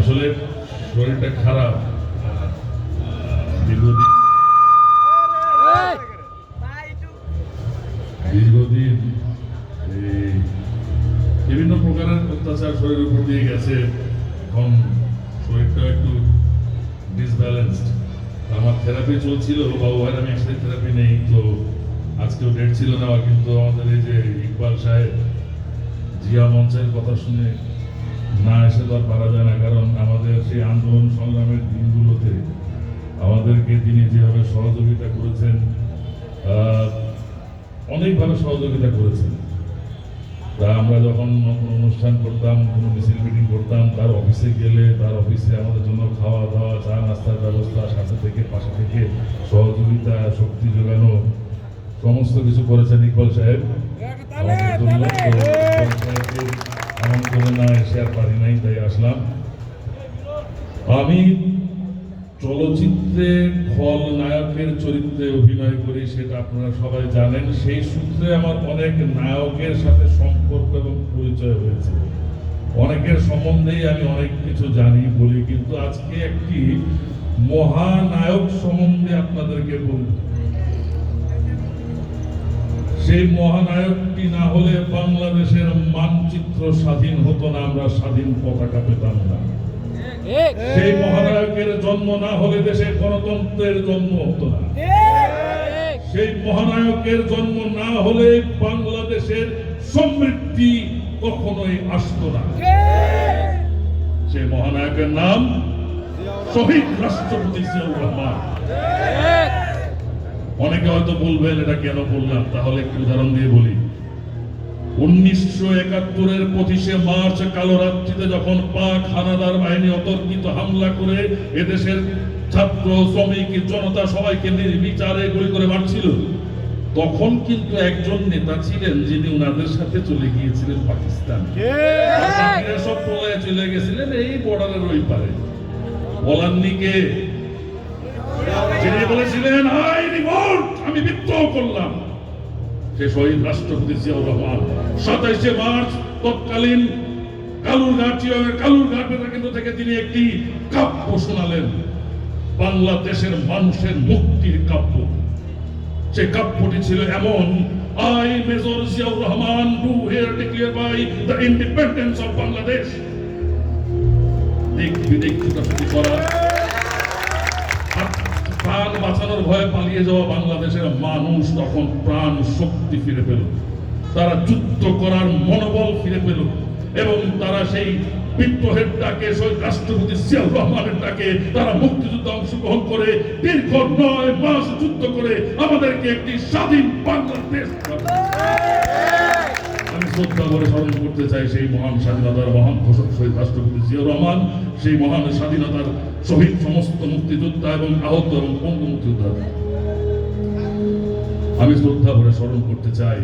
আসলে শরীরটা খারাপ, দীর্ঘদিন এই বিভিন্ন প্রকারের অত্যাচার শরীরের উপর দিয়ে গেছে। এখন শরীরটা একটু ডিসব্যালেন্সড। আমার থেরাপি চলছিল, বাবু ভাইয়ের আমি একসাথে থেরাপি নেই, তো আজকেও ডেট ছিল না, কিন্তু আমাদের এই যে ইকবাল সাহেব জিয়া মঞ্চের কথা শুনে না এসে তো আর পারা যায় না, কারণ আমাদের সেই আন্দোলন সংগ্রামের দিনগুলোতে আমাদেরকে তিনি যেভাবে সহযোগিতা করেছেন, অনেকভাবে সহযোগিতা করেছেন। তা আমরা যখন কোনো অনুষ্ঠান করতাম, কোনো মিছিল মিটিং করতাম, তার অফিসে গেলে তার অফিসে আমাদের জন্য খাওয়া দাওয়া, চা নাস্তার ব্যবস্থা, সাথে থেকে পাশে থেকে সহযোগিতা, শক্তি যোগানো, সমস্ত কিছু করেছেন ইকবাল সাহেব আমাদের জন্য। এমন করে না এসে আর পারি নাই, তাই আসলাম। আমি চলচ্চিত্রে খলনায়কের চরিত্রে অভিনয় করি, সেটা আপনারা সবাই জানেন। সেই সূত্রে আমার অনেক নায়কের সাথে সম্পর্ক এবং পরিচয় হয়েছে, অনেকের সম্বন্ধেই আমি অনেক কিছু জানি বলি, কিন্তু আজকে একটি মহানায়ক সম্বন্ধে আপনাদেরকে বলব। সেই মহানায়কটি না হলে বাংলাদেশের মানচিত্র স্বাধীন হতো না, আমরা স্বাধীন পতাকা পেতাম না। সেই মহানায়কের জন্ম না হলে দেশে গণতন্ত্রের জন্ম হতো না। সেই মহানায়কের জন্ম না হলে বাংলাদেশের সমৃদ্ধি কখনোই আসতো না। সেই মহানায়কের নাম শহীদ রাষ্ট্রপতি জিয়াউর রহমান। অনেকে হয়তো বলবেন এটা কেন বললাম, তাহলে একটু উদাহরণ দিয়ে বলি। 1971-এর 25শে মার্চ কালো রাত্রিতে যখন পাক হানাদার বাহিনী অতর্কিত হামলা করে এদেশের ছাত্র, শ্রমিক, জনতা সবাইকে নির্বিচারে গুলি করে মারছিল, তখন কিন্তু একজন নেতা ছিলেন যিনি উনাদের সাথে চলে গিয়েছিলেন পাকিস্তান। সব প্রলয়ে চলে গেছিলেন এই বর্ডারের ওই পারে। বলান্নিকে যিনি বলেছিলেন আই রিভোল্ট, আমি বিদ্রোহ করলাম, সে শহীদ রাষ্ট্রপতি জিয়াউর রহমান। 27শে মার্চ তৎকালীন কালুরঘাট কেন্দ্র থেকে তিনি একটি কাব্য শোনালেন, বাংলাদেশের মানুষের মুক্তির কাব্য। সে কাব্যটি ছিল এমন, I Major Ziaur Rahman do here declare by the independence of Bangladesh. বিদেশ ছুটাছুটি করা, প্রাণ বাঁচানোর ভয়ে পালিয়ে যাওয়া বাংলাদেশের মানুষ তখন প্রাণ শক্তি ফিরে পেল, তারা যুদ্ধ করার মনোবল ফিরে পেল, এবং তারা সেই বিদ্রোহের ডাকে, শহীদ রাষ্ট্রপতি জিয়াউর রহমানের ডাকে তারা মুক্তিযুদ্ধে অংশগ্রহণ করে দীর্ঘ 9 মাস যুদ্ধ করে আমাদেরকে একটি স্বাধীন বাংলাদেশ। আমি শ্রদ্ধা করে স্মরণ করতে চাই সেই মহান স্বাধীনতার মহান ঘোষক শহীদ রাষ্ট্রপতি জিয়াউর রহমান, সেই মহান স্বাধীনতার শহীদ সমস্ত মুক্তিযোদ্ধা এবং আহত এবং পঙ্গু মুক্তিযোদ্ধা। আমি শ্রদ্ধা করে স্মরণ করতে চাই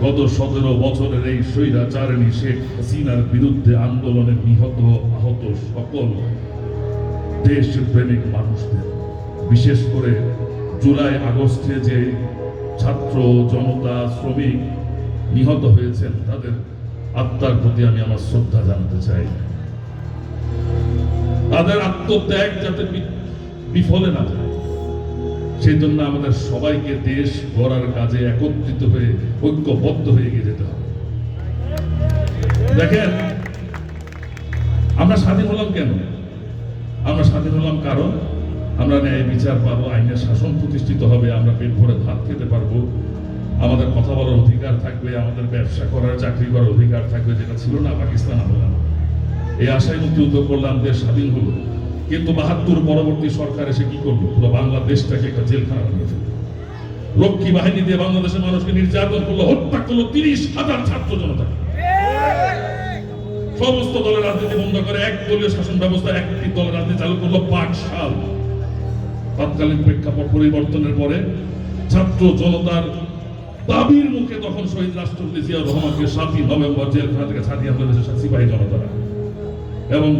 গত 17 বছরের এই স্বৈরাচারিণী শেখ হাসিনার বিরুদ্ধে আন্দোলনে নিহত আহত সকল দেশপ্রেমিক মানুষদের, বিশেষ করে জুলাই আগস্টে যে ছাত্র, জনতা, শ্রমিক নিহত হয়েছেন, তাদের আত্মার প্রতি আমি আমার শ্রদ্ধা জানাতে চাই। তাদের আত্মত্যাগ যাতে বিফলে না যায়, সেই জন্য আমাদের সবাইকে দেশ গড়ার কাজে একত্রিত হয়ে ঐক্যবদ্ধ হয়ে গিয়ে যেতে হবে। দেখেন, আমরা স্বাধীন হলাম কেন? আমরা স্বাধীন হলাম কারণ আমরা ন্যায় বিচার পাবো, আইনের শাসন প্রতিষ্ঠিত হবে, আমরা পেট ভরে ভাত খেতে পারবো, আমাদের কথা বলার অধিকার থাকবে, আমাদের ব্যবসা করার, চাকরি করার অধিকার থাকবে, যেটা ছিল না পাকিস্তান আমলে। এই আশায় মুক্তিযুদ্ধ করলাম, দেশ স্বাধীন হলো। কিন্তু 72 পরবর্তী সরকার এসে কি করলো? পুরো বাংলাদেশটাকে একটা জেলখানা বানিয়ে ফেলল। রক্ষী বাহিনী দিয়ে বাংলাদেশের মানুষকে নির্যাতন করলো, হত্যা করলো 30,000 ছাত্র জনতাকে। সমস্ত দলের রাজনীতি বন্ধ করে একদলীয় শাসন ব্যবস্থা, একটি দলের রাজনীতি চালু করলো 5 সাল। তৎকালীন প্রেক্ষাপট পরিবর্তনের পরে ছাত্র জনতার দাবির মুখে তখন শহীদ রাষ্ট্রপতি জিয়াউর রহমানকে 7 নভেম্বর জেলখানা থেকে ছাড়িয়ে আনলো দেশের সিপাহী জনতারা, এবং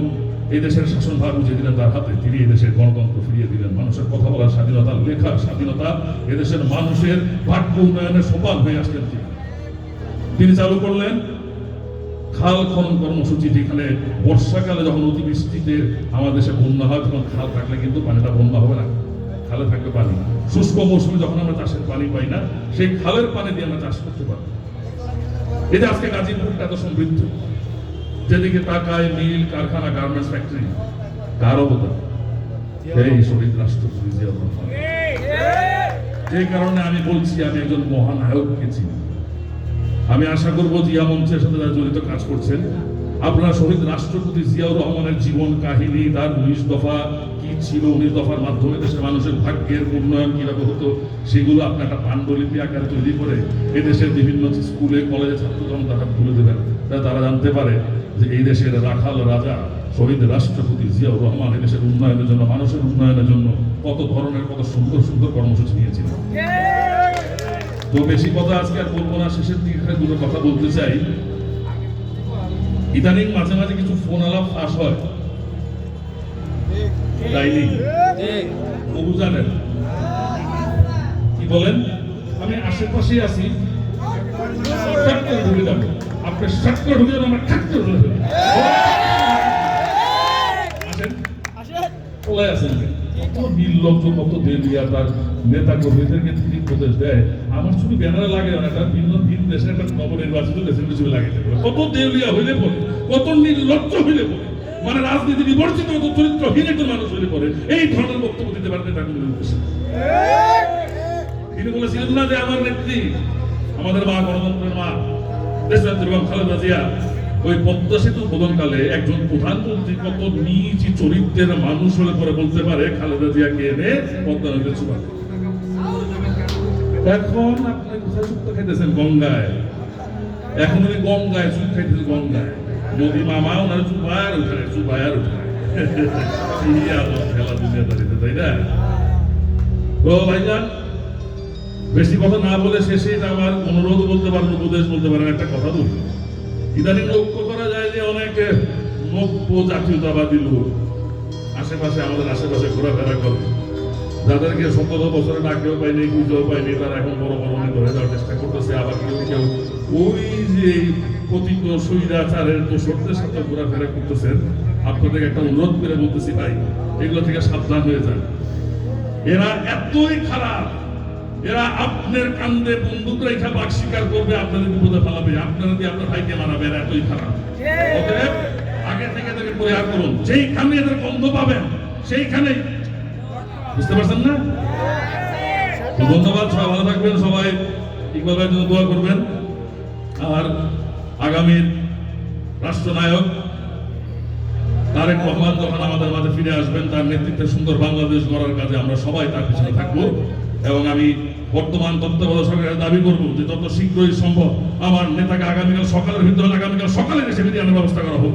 এই দেশের শাসন ভার বুঝিয়ে দিলেন তার হাতে। তিনি এই দেশের গণতন্ত্র ফিরিয়ে দিলেন, মানুষের কথা বলার স্বাধীনতা, লেখার স্বাধীনতা, এদেশের মানুষের ভাগ্য উন্নয়নের সোপান হয়ে আসলেন। তিনি চালু করলেন খাল খনন কর্মসূচি, যেখানে বর্ষাকালে যখন অতিবৃষ্টিতে আমাদের দেশে বন্যা হয় তখন খাল থাকলে কিন্তু পানিটা বন্যা হবে না, খালে থাকবে পানি। শুষ্ক মৌসুমে যখন আমরা চাষের পানি পাই না, সেই খালের পানি দিয়ে আমরা চাষ করতে পারি। এই যে আজকে গাজীপুরটা এত সমৃদ্ধ, যেদিকে তাকায় মিল, কারখানা, গার্মেন্টস ফ্যাক্টরি, কার অবদান? এই শহীদ রাষ্ট্রপতি জিয়াউর রহমান। যে কারণে আমি বলছি আমি একজন মহানায়ককে চিনি। আমি আশা করবো জিয়া মঞ্চের সাথে যারা জড়িত কাজ করছেন, আপনারা শহীদ রাষ্ট্রপতি জিয়াউর রহমানের জীবন কাহিনী, তার 19 দফা কি ছিল, 19 দফার মাধ্যমে দেশের মানুষের ভাগ্যের উন্নয়ন কিভাবে হতো, সেগুলো আপনি একটা পাণ্ডুলিপি আকারে তৈরি করে এদেশের বিভিন্ন স্কুলে কলেজে ছাত্রজন তারা তুলে দেবেন, তারা জানতে পারে যে এই দেশের রাখাল রাজা শহীদ রাষ্ট্রপতি জিয়াউর রহমান এদেশের উন্নয়নের জন্য, মানুষের উন্নয়নের জন্য কত ধরনের কত সুন্দর সুন্দর কর্মসূচি নিয়েছিলেন। তো বেশি কথা আজকে আর বলবো না, শেষের দিকে দুটো কথা বলতে চাই। ইদানিং মাঝে মাঝে কিছু ফোন আলাপ ফাঁস হয়, তাইনি বহু জানেন কি বলেন? আমি আশেপাশে আছি, ঢুকে যাবো, আপনি শট করে ঢুকে যাবেন, আমার ঠাক করে ঢুকে যাবেন। ওলাই আছেন কত নির্লজ্জ, কত দেলিয়া, তার নেতা কর্মীদেরকে তিনি উপদেশ দেয়। আমার শুধু ব্যানারে লাগে না, একটা ভিন্ন ভিন্ন দেশের একটা নবনির্বাচিত দেশের কিছু লাগে, কত দেলিয়া হইলে পড়ে, কত নির্লজ্জ হইলে পড়ে, মানে রাজনীতি বিবর্জিত, কত চরিত্রহীন একজন মানুষ হইলে পড়ে এই ধরনের বক্তব্য দিতে পারেন নেতা কর্মীদের উদ্দেশ্যে। তিনি বলেছিলেন না যে আমার নেত্রী, আমাদের মা, গণতন্ত্রের মা, দেশনেত্রী বেগম খালেদা জিয়া ওই পদ্মা সেতু উদ্বোধনকালে একজন প্রধানমন্ত্রী কত নিজ চরিত্রের মানুষ হলে পরে বলতে পারে খালেদা জিয়াকে এনে পদ্মা নদীতে চুবাবে। এখন আপনি কোথায় চুক্ত খাইতেছেন? গঙ্গায়। এখন উনি গঙ্গায় চুপ খাইতেছেন, গঙ্গায়। নদী মামা ওনার চুপায় আর উঠায়, চুপায় আর উঠায়। খেলা দুনিয়াদারিতে, তাই না? তো ভাইজান, বেশি কথা না বলে শেষে আমার অনুরোধ বলতে পারেন, উপদেশ বলতে পারেন, একটা কথা বলি। ইদানিং লক্ষ্য করা যায় যে অনেক নব্য জাতীয়তাবাদী লোক আশেপাশে, আমাদের আশেপাশে ঘোরাফেরা করে, যাদেরকে 17 বছরে ডাকেও পাইনি, বুঝেও পাইনি, তারা এখন বড় বড় অনেক ধরে যাওয়ার চেষ্টা করতেছে। আবার কেউ কেউ ওই যে পতিত স্বৈরাচারের দোষরদের সাথে ঘোরাফেরা করতেছেন। আপনাদেরকে একটা অনুরোধ করে বলতেছি, ভাই এগুলো থেকে সাবধান হয়ে যান। এরা এতই খারাপ, এরা আপনার কান্দে বন্দুক রেখা বাক স্বীকার করবে, আপনাদের বিপদে ফেলাবে, আপনারা দিয়ে আপনার ভাইকে মানাবে। এরা এতই খারাপ। অতএব আগে থেকে এদেরকে পরিহার করুন। যেইখানে এদের গন্ধ পাবেন সেইখানে, বুঝতে পারছেন না? ধন্যবাদ, সবাই ভালো থাকবেন, সবাই ইকবাল ভাইয়ের জন্য দোয়া করবেন। আর আগামীর রাষ্ট্রনায়ক তারেক রহমান যখন আমাদের মাঝে ফিরে আসবেন, তার নেতৃত্বে সুন্দর বাংলাদেশ গড়ার কাজে আমরা সবাই তার পিছনে থাকবো। এবং আমি বর্তমান তত্ত্বাবধায়ক সরকারের দাবি করবো যে যত শীঘ্রই সম্ভব আমার নেতাকে আগামীকাল সকালের ভিতরে, আগামীকাল সকালে এসে ফিরিয়ে আনার ব্যবস্থা করা হোক।